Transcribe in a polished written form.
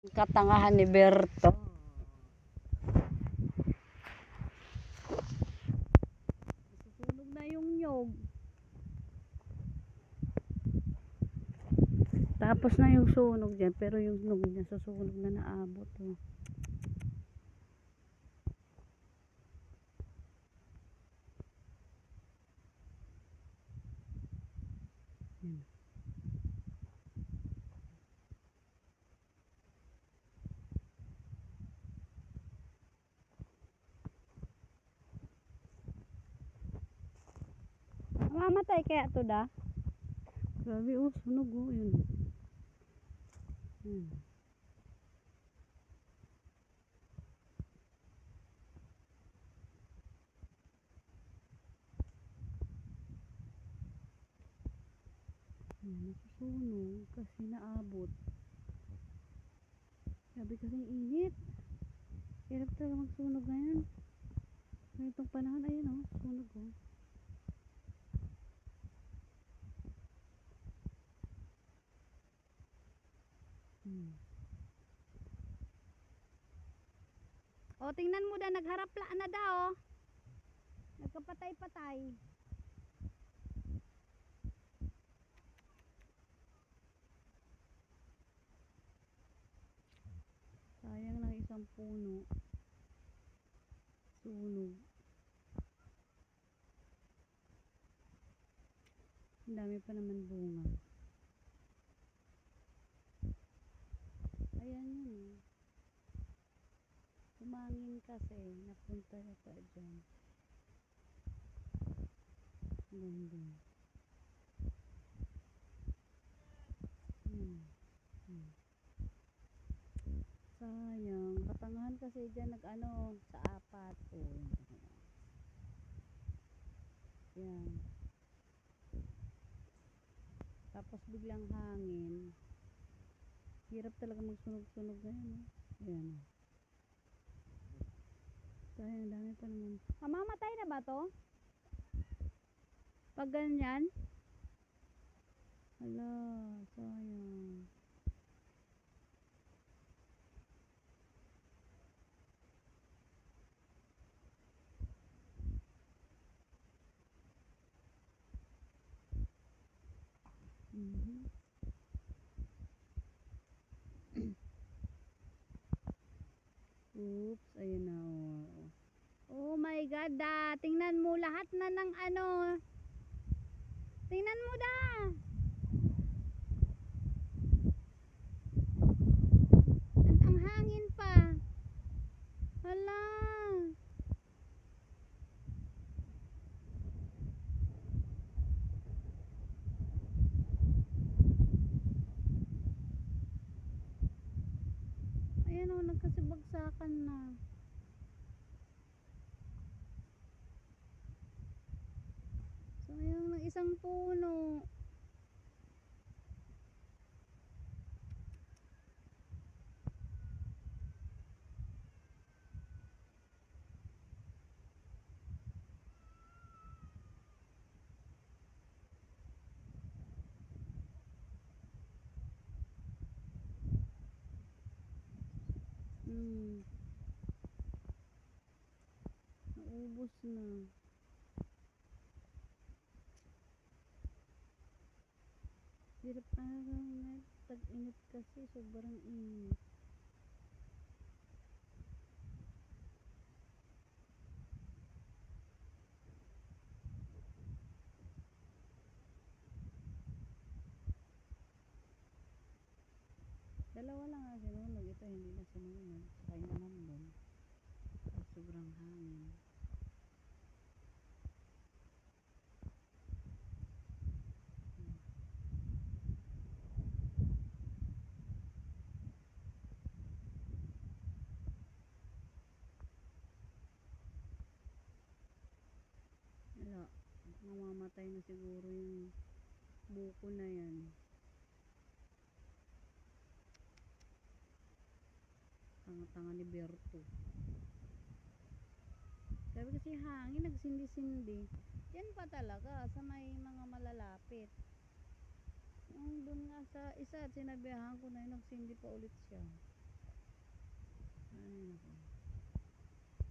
Katangahan ni Berto. Susunog na yung nyog. Tapos na yung sunog dyan, pero yung nyog niya susunog na naabot. Oh. Yan. Mamatay kaya to da? Grabe oh, sunog oh. Yun. Hmm. Nasusunog kasi naabot. Sabi kasing init. Hirap talaga magsunog ngayon. Ganitong panahon, ayun oh, sunog oh. O, tingnan mo da, nagharapla na daw. Nagkapatay-patay. Sayang ng isang puno. Sunog. Ang dami pa naman bunga. Ayan yun. Kumangin kasi. Napunta na pa dyan. Ganda. Sayang. Katangahan kasi dyan nag-ano sa apat. Oh. Yan. Tapos biglang hangin. Hirap talaga magsunog-sunog ngayon. Ayan. Sayang, dami pa naman. Mamamatay na ba to? Pag ganyan? Hala, sayang. Oops, ayun na oh. Oh my God, da. Tingnan mo lahat na ng ano. Tingnan mo da. Ang hangin pa. Hala. Ayan oh, nagkasibagsakan na. Sayang ng isang puno. Naubos na. Hirap araw. Tag-init kasi. Sobrang init. Dalawa lang nga sinunog. Ito hindi na sinunog. Kaya naman doon. Sobrang hangin. Wala. Mamamatay na siguro yung buko na yan. Tanga-tanga ni Berto. Sabi kasi hangin, nagsindi-sindi. Yan pa talaga, sa may mga malalapit. Yung dun nga sa isa, sinabihan ko na yun, nagsindi pa ulit siya.